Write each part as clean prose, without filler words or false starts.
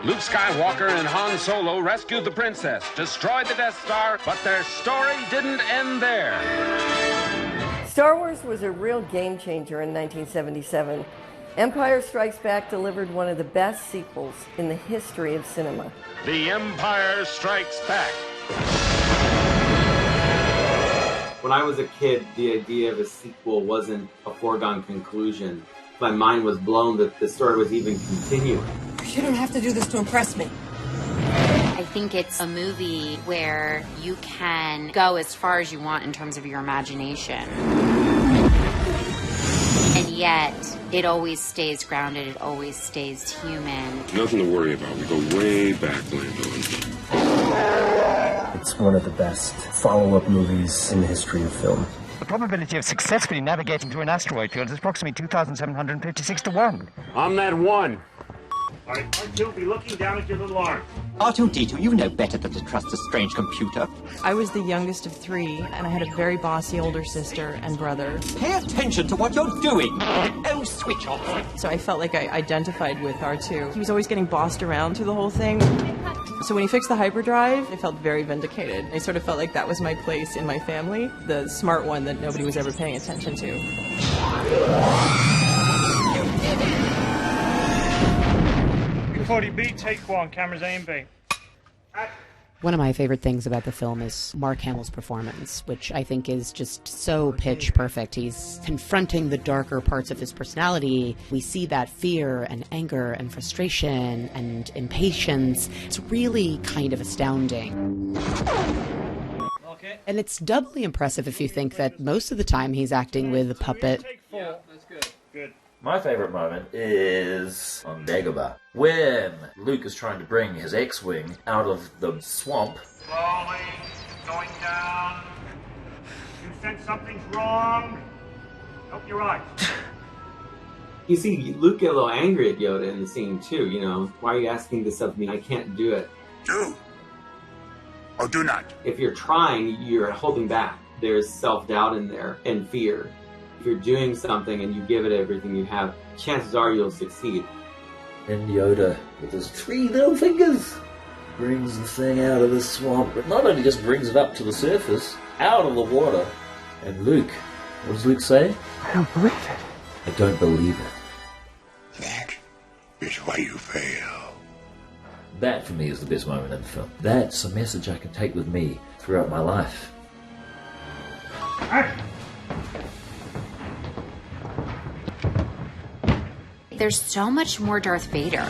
Luke Skywalker and Han Solo rescued the princess, destroyed the Death Star, but their story didn't end there. Star Wars was a real game changer in 1977. Empire Strikes Back delivered one of the best sequels in the history of cinema. The Empire Strikes Back. When I was a kid, the idea of a sequel wasn't a foregone conclusion. My mind was blown that the story was even continuing. You don't have to do this to impress me. I think it's a movie where you can go as far as you want in terms of your imagination. And yet, it always stays grounded, it always stays human. Nothing to worry about. We go way back, Lando. It's one of the best follow-up movies in the history of film. The probability of successfully navigating through an asteroid field is approximately 2,756 to 1. I'm that one. All right, R2, be looking down at your little arm. R2-D2, you know better than to trust a strange computer. I was the youngest of three, and I had a very bossy older sister and brother. Pay attention to what you're doing. Oh, switch off. So I felt like I identified with R2. He was always getting bossed around through the whole thing. So when he fixed the hyperdrive, I felt very vindicated. I sort of felt like that was my place in my family, the smart one that nobody was ever paying attention to. You did it! 40B, take one, cameras A and B. One of my favorite things about the film is Mark Hamill's performance, which I think is just so pitch perfect. He's confronting the darker parts of his personality. We see that fear and anger and frustration and impatience. It's really kind of astounding. Okay. And it's doubly impressive if you think that most of the time he's acting with a puppet. Yeah, that's good. Good. My favourite moment is on Dagobah, when Luke is trying to bring his X-Wing out of the swamp. Slowly, going down. You sense something's wrong. Open your eyes. You see Luke get a little angry at Yoda in the scene too, you know. Why are you asking this of me? I can't do it. Do. Or do not. If you're trying, you're holding back. There's self-doubt in there and fear. If you're doing something and you give it everything you have, chances are you'll succeed. And Yoda, with his 3 little fingers, brings the thing out of the swamp. But not only just brings it up to the surface, out of the water. And Luke, what does Luke say? I don't believe it. I don't believe it. That is why you fail. That, for me, is the best moment in the film. That's a message I can take with me throughout my life. There's so much more Darth Vader.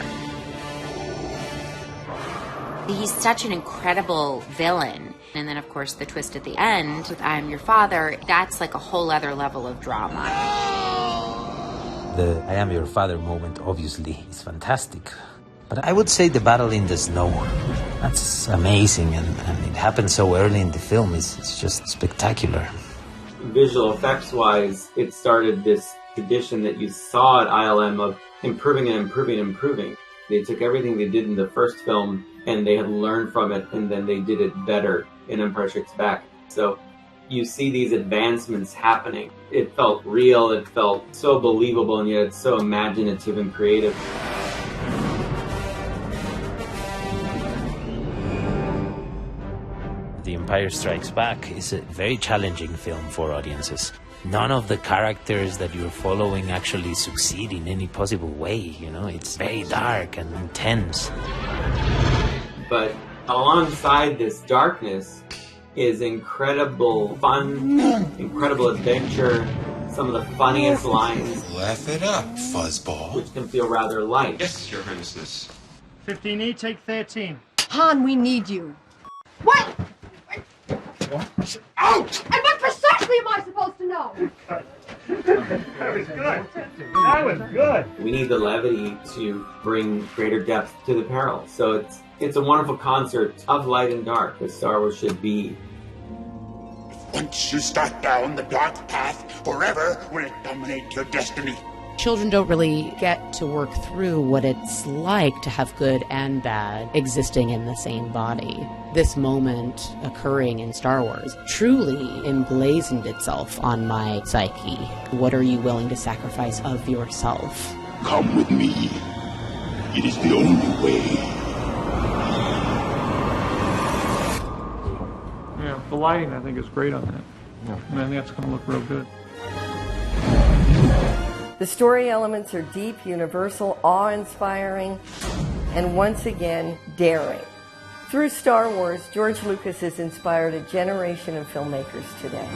He's such an incredible villain. And then, of course, the twist at the end with I am your father, that's like a whole other level of drama. The I am your father moment, obviously, is fantastic. But I would say the battle in the snow, that's amazing. And it happened so early in the film. It's just spectacular. Visual effects-wise, it started this tradition that you saw at ILM of improving and improving and improving. They took everything they did in the first film and they had learned from it, and then they did it better in Empire Strikes Back. So you see these advancements happening. It felt real, it felt so believable, and yet it's so imaginative and creative. The Empire Strikes Back is a very challenging film for audiences. None of the characters that you're following actually succeed in any possible way, you know? It's very dark and intense. But alongside this darkness is incredible fun, incredible adventure, some of the funniest lines. Laugh it up, fuzzball. Which can feel rather light. Yes, Your Highness. 15E, take 13. Han, we need you. What? Out! And what precisely am I supposed to know? That was good. That was good. We need the levity to bring greater depth to the peril. So it's a wonderful concert of light and dark, as Star Wars should be. Once you start down the dark path, forever will it dominate your destiny. Children don't really get to work through what it's like to have good and bad existing in the same body. This moment occurring in Star Wars truly emblazoned itself on my psyche. What are you willing to sacrifice of yourself? Come with me. It is the only way. lighting, I think, is great on that. Yeah. And I think that's going to look real good. The story elements are deep, universal, awe-inspiring, and once again, daring. Through Star Wars, George Lucas has inspired a generation of filmmakers today.